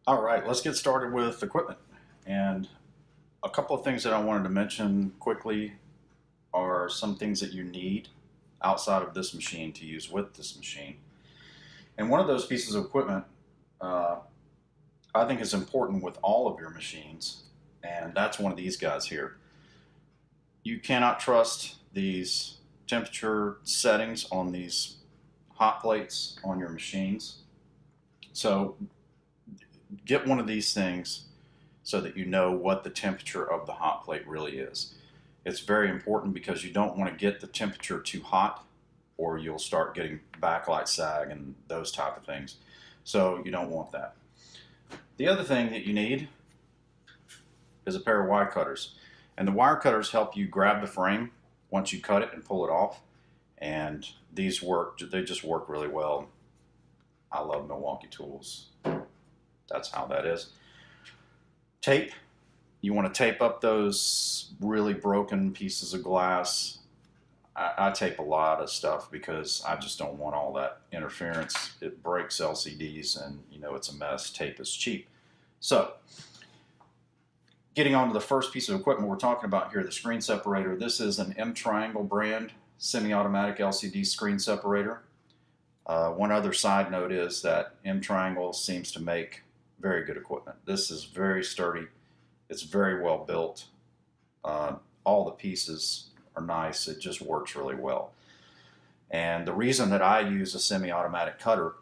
All right, let's get started with equipment. And a couple of things that I wanted to mention quickly are some things that you need outside of this machine to use with this machine. And one of those pieces of equipment uh, I think is important with all of your machines, and that's one of these guys here. You cannot trust these temperature settings on these hot plates on your machines. So get one of these things so that you know what the temperature of the hot plate really is. It's very important because you don't want to get the temperature too hot or you'll start getting backlight sag and those type of things. So you don't want that. The other thing that you need is a pair of wire cutters. And the wire cutters help you grab the frame once you cut it and pull it off. And these work, they just work really well. I love Milwaukee tools. That's how that is. Tape. You want to tape up those really broken pieces of glass. I tape a lot of stuff because I just don't want all that interference. It breaks LCDs and it's a mess. Tape is cheap. So getting on to the first piece of equipment we're talking about here, the screen separator. This is an Triangel brand semi-automatic LCD screen separator. One other side note is that Triangel seems to make very good equipment. This is very sturdy. It's very well built. All the pieces are nice. It just works really well. And the reason that I use a semi-automatic cutter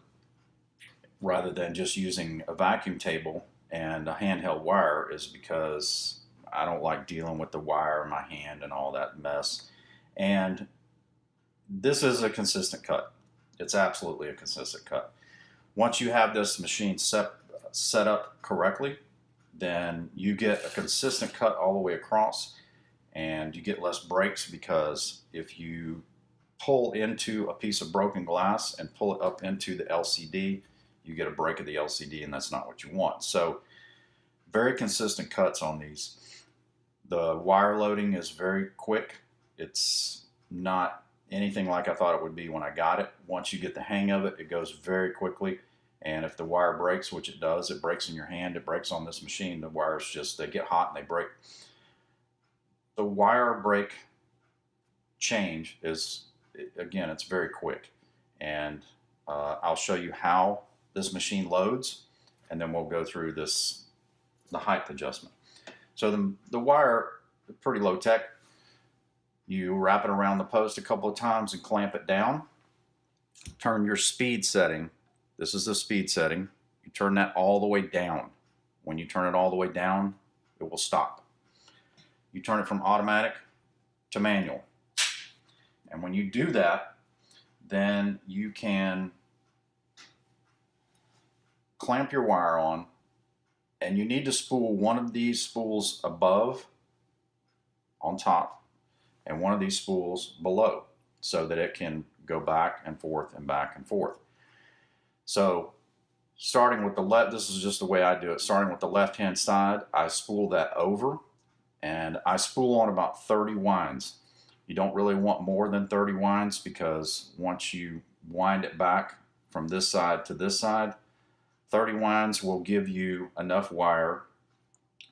rather than just using a vacuum table and a handheld wire is because I don't like dealing with the wire in my hand and all that mess. And this is a consistent cut. It's absolutely a consistent cut. Once you have this machine set up correctly, then you get a consistent cut all the way across and you get less breaks, because if you pull into a piece of broken glass and pull it up into the LCD, you get a break of the LCD, and that's not what you want. So very consistent cuts on these. The wire loading is very quick. It's not anything like I thought it would be when I got it. Once you get the hang of it, it goes very quickly. And if the wire breaks, which it does, it breaks in your hand, it breaks on this machine. The wires just, they get hot and they break. The wire break change is, again, it's very quick. And I'll show you how this machine loads, and then we'll go through the height adjustment. So the wire, pretty low tech. You wrap it around the post a couple of times and clamp it down. Turn your speed setting. This is the speed setting. You turn that all the way down. When you turn it all the way down, it will stop. You turn it from automatic to manual. And when you do that, then you can clamp your wire on, and you need to spool one of these spools above on top and one of these spools below so that it can go back and forth and back and forth. So starting with the left, this is just the way I do it. Starting with the left-hand side, I spool that over, and I spool on about 30 winds. You don't really want more than 30 winds, because once you wind it back from this side to this side, 30 winds will give you enough wire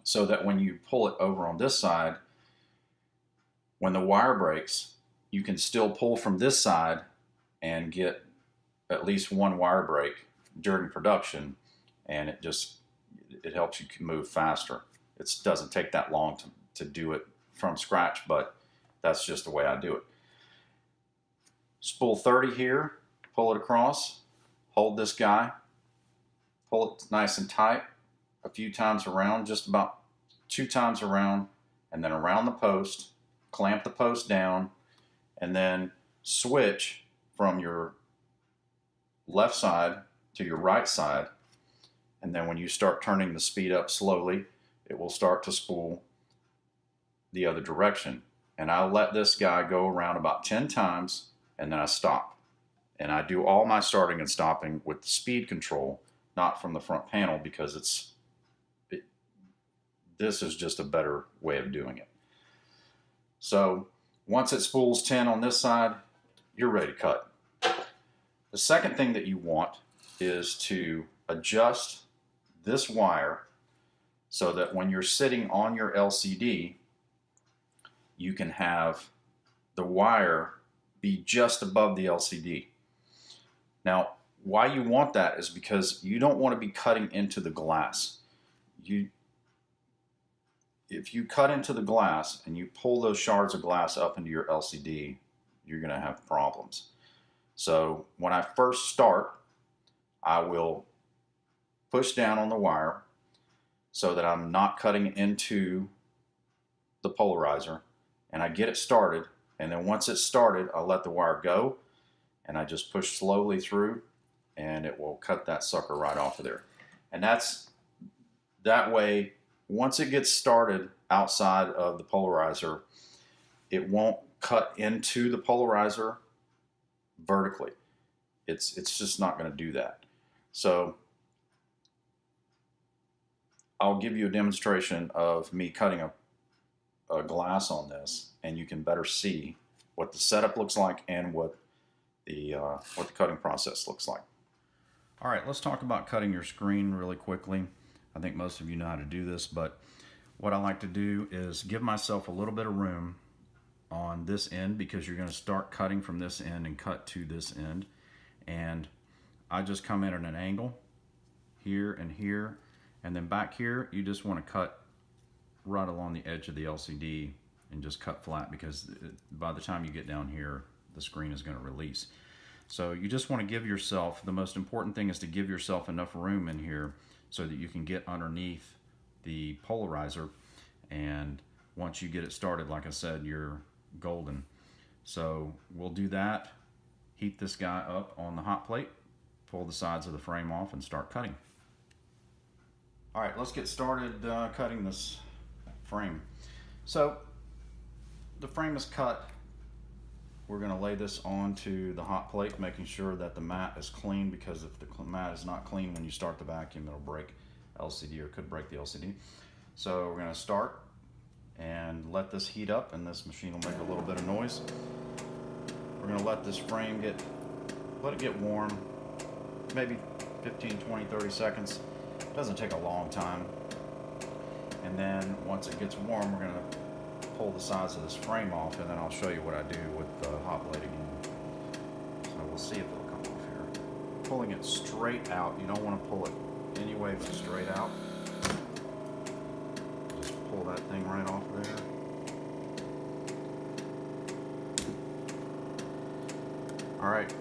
so that when you pull it over on this side, when the wire breaks, you can still pull from this side and get at least one wire break during production, and it helps you move faster. It doesn't take that long to do it from scratch, but that's just the way I do it. Spool 30 here, pull it across, hold this guy, pull it nice and tight a few times around, just about 2 times around, and then around the post, clamp the post down, and then switch from your left side to your right side. And then when you start turning the speed up slowly, it will start to spool the other direction. And I'll let this guy go around about 10 times, and then I stop. And I do all my starting and stopping with the speed control, not from the front panel, because this is just a better way of doing it. So once it spools 10 on this side, you're ready to cut. The second thing that you want is to adjust this wire so that when you're sitting on your LCD, you can have the wire be just above the LCD. Now, why you want that is because you don't want to be cutting into the glass. If you cut into the glass and you pull those shards of glass up into your LCD, you're going to have problems. So when I first start, I will push down on the wire so that I'm not cutting into the polarizer, and I get it started, and then once it's started, I'll let the wire go and I just push slowly through, and it will cut that sucker right off of there. And that way, once it gets started outside of the polarizer, it won't cut into the polarizer vertically. It's just not going to do that. So I'll give you a demonstration of me cutting a glass on this, and you can better see what the setup looks like and what the cutting process looks like. All right, let's talk about cutting your screen really quickly. I think most of you know how to do this, but what I like to do is give myself a little bit of room on this end, because you're going to start cutting from this end and cut to this end. And I just come in at an angle here and here, and then back here you just want to cut right along the edge of the LCD and just cut flat, because by the time you get down here the screen is going to release. So you just want to give yourself, the most important thing is to give yourself enough room in here so that you can get underneath the polarizer, and once you get it started, like I said, you're golden. So we'll do that, heat this guy up on the hot plate, pull the sides of the frame off, and start cutting. All right, let's get started cutting this frame. So the frame is cut. We're going to lay this onto the hot plate, making sure that the mat is clean, because if the mat is not clean when you start the vacuum, it'll break LCD, or could break the LCD. So we're going to start and let this heat up, and this machine will make a little bit of noise. We're going to let this frame let it get warm, maybe 15, 20, 30 seconds. It doesn't take a long time. And then once it gets warm, we're going to pull the sides of this frame off, and then I'll show you what I do with the hot plate again. So we'll see if it'll come off here. Pulling it straight out. You don't want to pull it any way but straight out. Just pull that thing right off there. All right.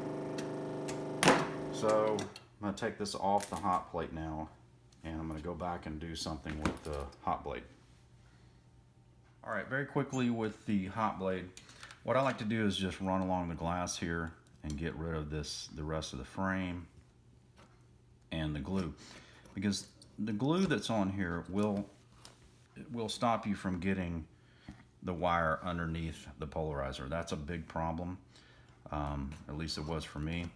So I'm going to take this off the hot plate now, and I'm going to go back and do something with the hot blade. All right, very quickly with the hot blade, what I like to do is just run along the glass here and get rid of the rest of the frame and the glue, because the glue that's on here will stop you from getting the wire underneath the polarizer. That's a big problem. At least it was for me.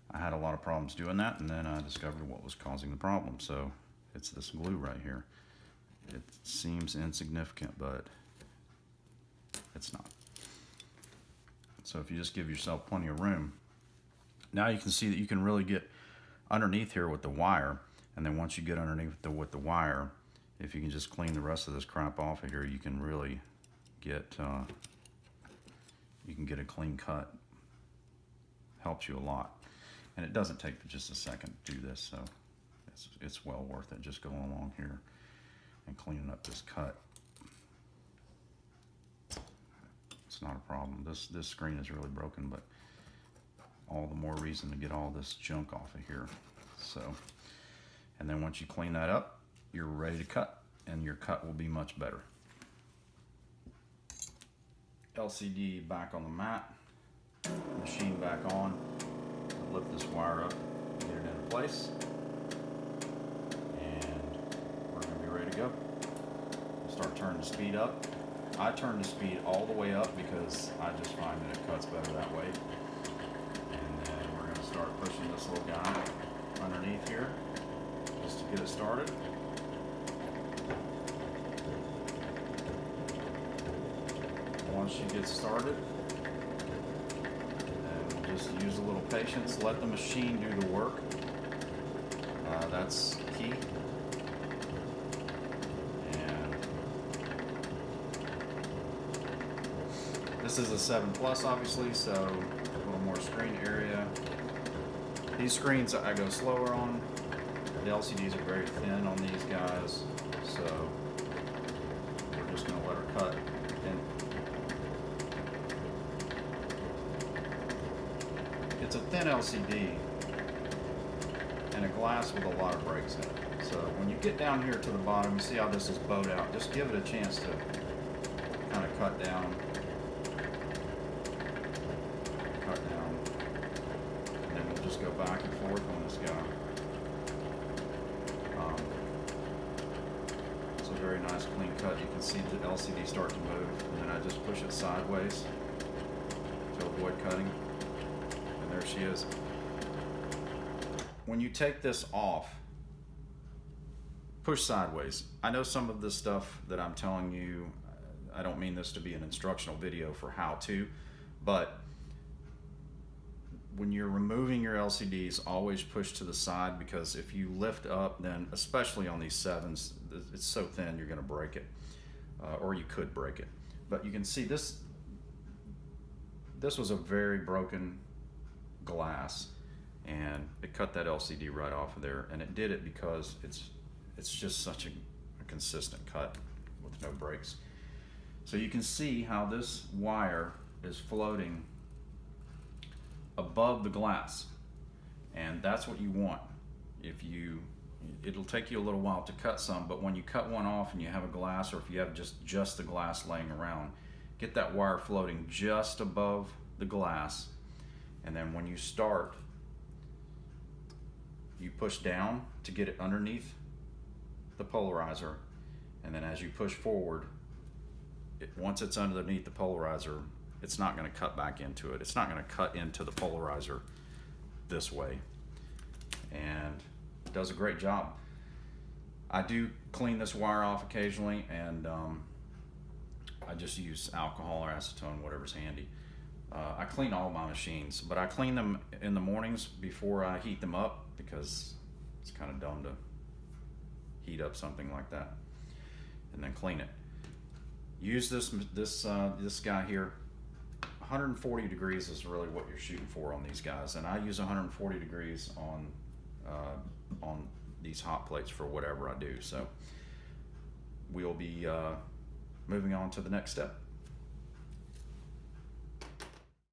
I had a lot of problems doing that, and then I discovered what was causing the problem. So it's this glue right here. It seems insignificant, but it's not. So if you just give yourself plenty of room, now you can see that you can really get underneath here with the wire. And then once you get underneath with the wire, if you can just clean the rest of this crap off of here, you can really get a clean cut. Helps you a lot, and it doesn't take just a second to do this, so it's well worth it. Just going along here and cleaning up this cut. It's not a problem. This screen is really broken, but all the more reason to get all this junk off of here. So, and then once you clean that up, you're ready to cut, and your cut will be much better. LCD back on the mat, machine back on. I'll lift this wire up, get it into place, and we're going to be ready to go. We'll start turning the speed up. I turn the speed all the way up because I just find that it cuts better that way. And then we're going to start pushing this little guy underneath here just to get it started. Once you get started, then just use a little patience. Let the machine do the work. That's key. This is a 7 Plus, obviously, so a little more screen area. These screens I go slower on. The LCDs are very thin on these guys, so we're just going to let her cut. And it's a thin LCD and a glass with a lot of breaks in it. So when you get down here to the bottom, you see how this is bowed out. Just give it a chance to kind of cut down. And then we'll just go back and forth on this guy. It's a very nice clean cut. You can see the LCD start to move, and then I just push it sideways to avoid cutting. And there she is. When you take this off, push sideways. I know some of this stuff that I'm telling you, I don't mean this to be an instructional video for how to, but when you're removing your LCDs, always push to the side, because if you lift up, then especially on these 7s, it's so thin you're going to break it, or you could break it. But you can see this was a very broken glass, and it cut that LCD right off of there, and it did it because it's just such a consistent cut with no breaks. So you can see how this wire is floating above the glass, and that's what you want. It'll take you a little while to cut some, but when you cut one off and you have a glass, or if you have just the glass laying around, get that wire floating just above the glass, and then when you start, you push down to get it underneath the polarizer, and then as you push forward, once it's underneath the polarizer, it's not going to cut back into it. It's not going to cut into the polarizer this way, and it does a great job. I do clean this wire off occasionally, and I just use alcohol or acetone, whatever's handy. I clean all my machines, but I clean them in the mornings before I heat them up, because it's kind of dumb to heat up something like that and then clean it. Use this guy here. 140 degrees is really what you're shooting for on these guys, and I use 140 degrees on these hot plates for whatever I do. So we'll be moving on to the next step.